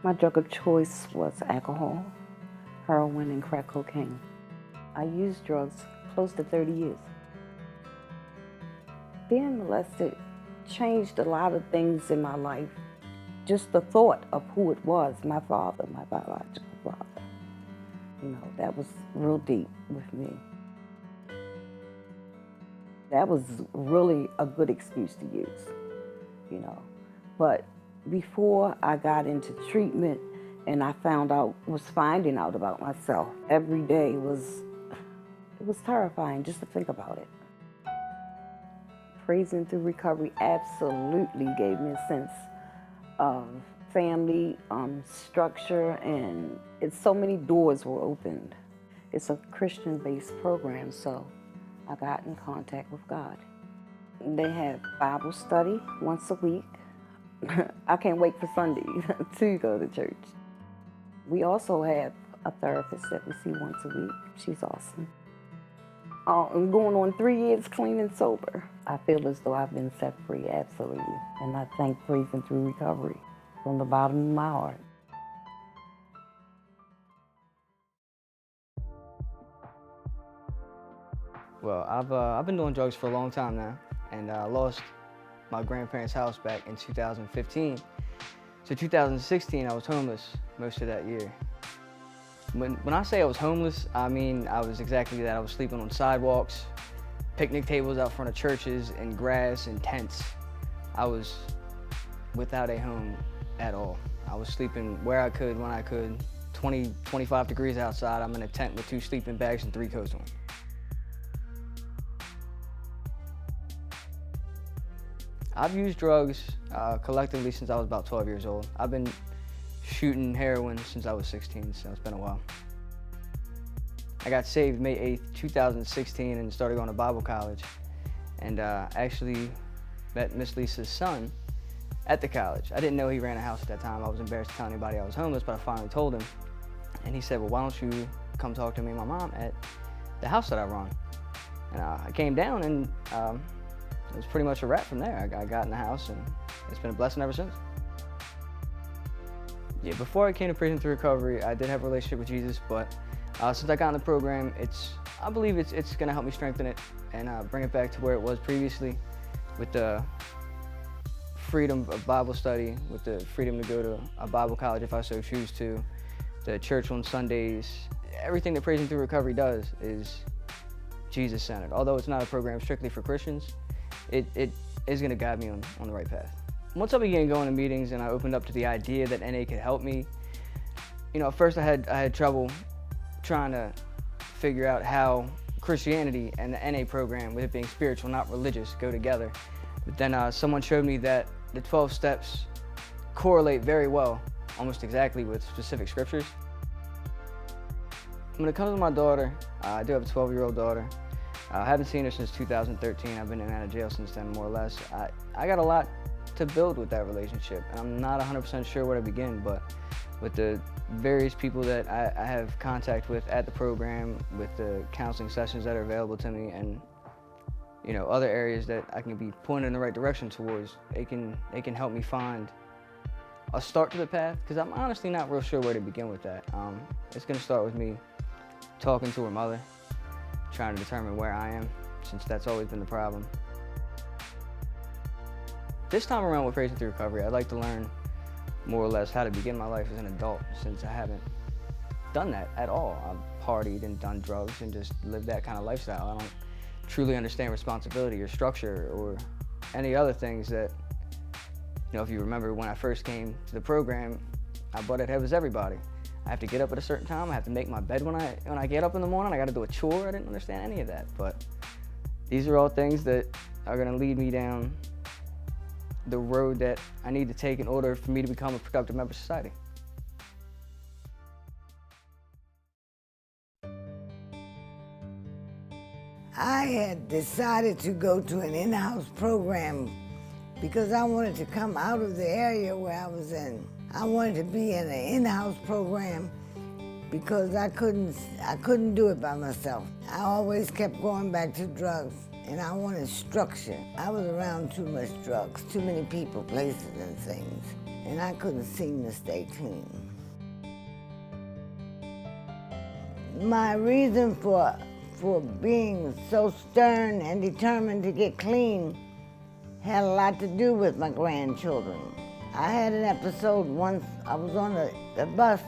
My drug of choice was alcohol, heroin, and crack cocaine. I used drugs close to 30 years. Being molested changed a lot of things in my life. Just the thought of who it was, my father, my biological father. That was real deep with me. That was really a good excuse to use, But before I got into treatment and I was finding out about myself, every day it was terrifying just to think about it. Praising through recovery absolutely gave me a sense of family, structure, and so many doors were opened. It's a Christian-based program, so I got in contact with God. They have Bible study once a week. I can't wait for Sunday to go to church. We also have a therapist that we see once a week. She's awesome. I'm going on 3 years clean and sober. I feel as though I've been set free, absolutely. And I thank Praising Through Recovery from the bottom of my heart. Well, I've been doing drugs for a long time now, and I lost my grandparents' house back in 2015. So 2016, I was homeless most of that year. When I say I was homeless, I mean I was exactly that. I was sleeping on sidewalks, picnic tables out front of churches, in grass and tents. I was without a home at all. I was sleeping where I could, when I could. 20, 25 degrees outside, I'm in a tent with 2 sleeping bags and 3 coats on. I've used drugs collectively since I was about 12 years old. I've been shooting heroin since I was 16, so it's been a while. I got saved May 8th, 2016 and started going to Bible college. And actually met Miss Lisa's son at the college. I didn't know he ran a house at that time. I was embarrassed to tell anybody I was homeless, but I finally told him. And he said, well, why don't you come talk to me and my mom at the house that I run? And I came down and it was pretty much a wrap from there. I got in the house and it's been a blessing ever since. Yeah, before I came to Praising Through Recovery, I did have a relationship with Jesus, but since I got in the program, I believe it's gonna help me strengthen it and bring it back to where it was previously, with the freedom of Bible study, with the freedom to go to a Bible college if I so choose to, the church on Sundays. Everything that Praising Through Recovery does is Jesus-centered. Although it's not a program strictly for Christians, it is gonna guide me on the right path. Once I began going to meetings and I opened up to the idea that NA could help me, at first I had trouble trying to figure out how Christianity and the NA program, with it being spiritual, not religious, go together. But then someone showed me that the 12 steps correlate very well, almost exactly, with specific scriptures. When it comes to my daughter, I do have a 12-year-old daughter. I haven't seen her since 2013. I've been in and out of jail since then, more or less. I got a lot to build with that relationship, and I'm not 100% sure where to begin, but with the various people that I have contact with at the program, with the counseling sessions that are available to me, and other areas that I can be pointed in the right direction towards, it can help me find a start to the path, because I'm honestly not real sure where to begin with that. It's going to start with me talking to her mother, trying to determine where I am, since that's always been the problem. This time around with Praising Through Recovery, I'd like to learn more or less how to begin my life as an adult, since I haven't done that at all. I've partied and done drugs and just lived that kind of lifestyle. I don't truly understand responsibility or structure or any other things that, if you remember when I first came to the program, I butted heads with everybody. I have to get up at a certain time, I have to make my bed when I get up in the morning, I gotta do a chore. I didn't understand any of that, but these are all things that are gonna lead me down the road that I need to take in order for me to become a productive member of society. I had decided to go to an in-house program because I wanted to come out of the area where I was in. I wanted to be in an in-house program because I couldn't do it by myself. I always kept going back to drugs, and I wanted structure. I was around too much drugs, too many people, places, and things. and I couldn't seem to stay clean. My reason for being so stern and determined to get clean had a lot to do with my grandchildren. I had an episode once, I was on the bus,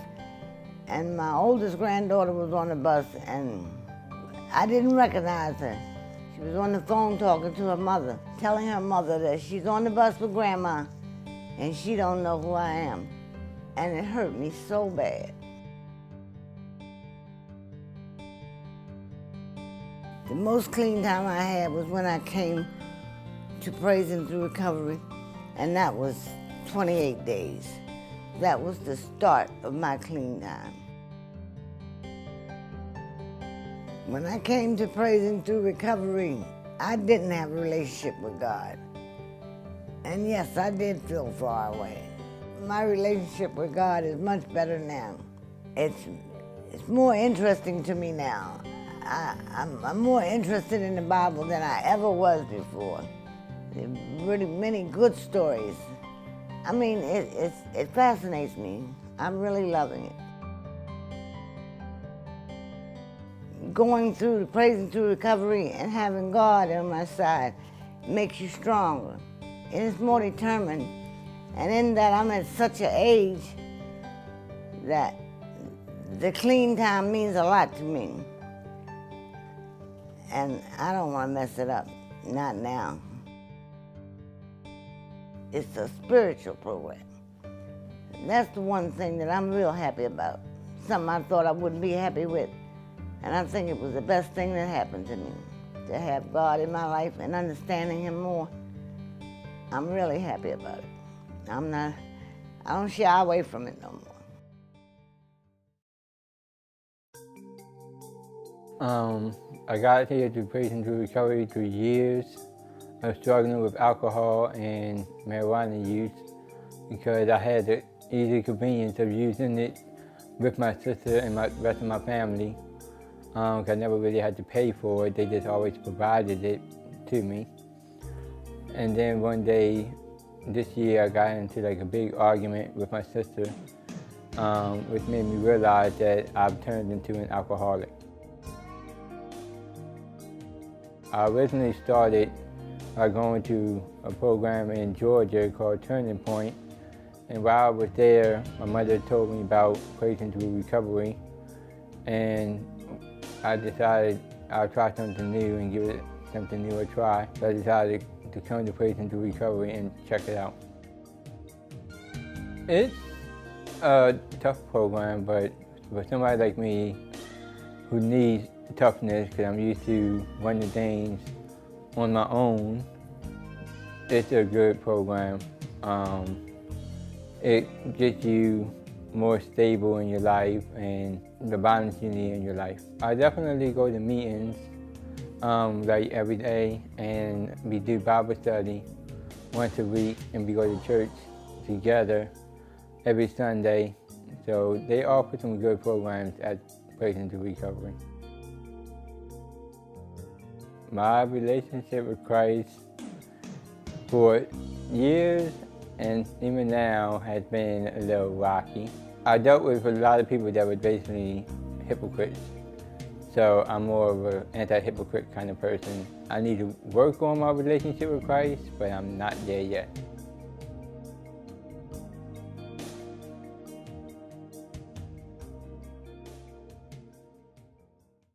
and my oldest granddaughter was on the bus, and I didn't recognize her. She was on the phone talking to her mother, telling her mother that she's on the bus with Grandma, and she don't know who I am. And it hurt me so bad. The most clean time I had was when I came to Praising Through Recovery, and that was 28 days. That was the start of my clean time. When I came to Praising Through Recovery, I didn't have a relationship with God. And yes, I did feel far away. My relationship with God is much better now. It's more interesting to me now. I'm more interested in the Bible than I ever was before. There are really many good stories. I mean, it fascinates me. I'm really loving it. Going through the Praising Through Recovery and having God on my side makes you stronger. It is more determined. And in that, I'm at such an age that the clean time means a lot to me. And I don't want to mess it up, not now. It's a spiritual program. That's the one thing that I'm real happy about. Something I thought I wouldn't be happy with. And I think it was the best thing that happened to me, to have God in my life and understanding Him more. I'm really happy about it. I don't shy away from it no more. I got here to Praising Through Recovery through years of struggling with alcohol and marijuana use because I had the easy convenience of using it with my sister and the rest of my family. I never really had to pay for it, they just always provided it to me. And then one day, this year, I got into like a big argument with my sister, which made me realize that I've turned into an alcoholic. I originally started by going to a program in Georgia called Turning Point, and while I was there, my mother told me about Praising Through Recovery, and I decided I'll try something new and give it something new a try. So I decided to come to Praising Through Recovery and check it out. It's a tough program, but for somebody like me who needs toughness, because I'm used to running things on my own, it's a good program. It gets you more stable in your life and the balance you need in your life. I definitely go to meetings like every day, and we do Bible study once a week, and we go to church together every Sunday. So they offer some good programs at Praising Through Recovery. My relationship with Christ for years and even now has been a little rocky. I dealt with a lot of people that were basically hypocrites. So I'm more of an anti-hypocrite kind of person. I need to work on my relationship with Christ, but I'm not there yet.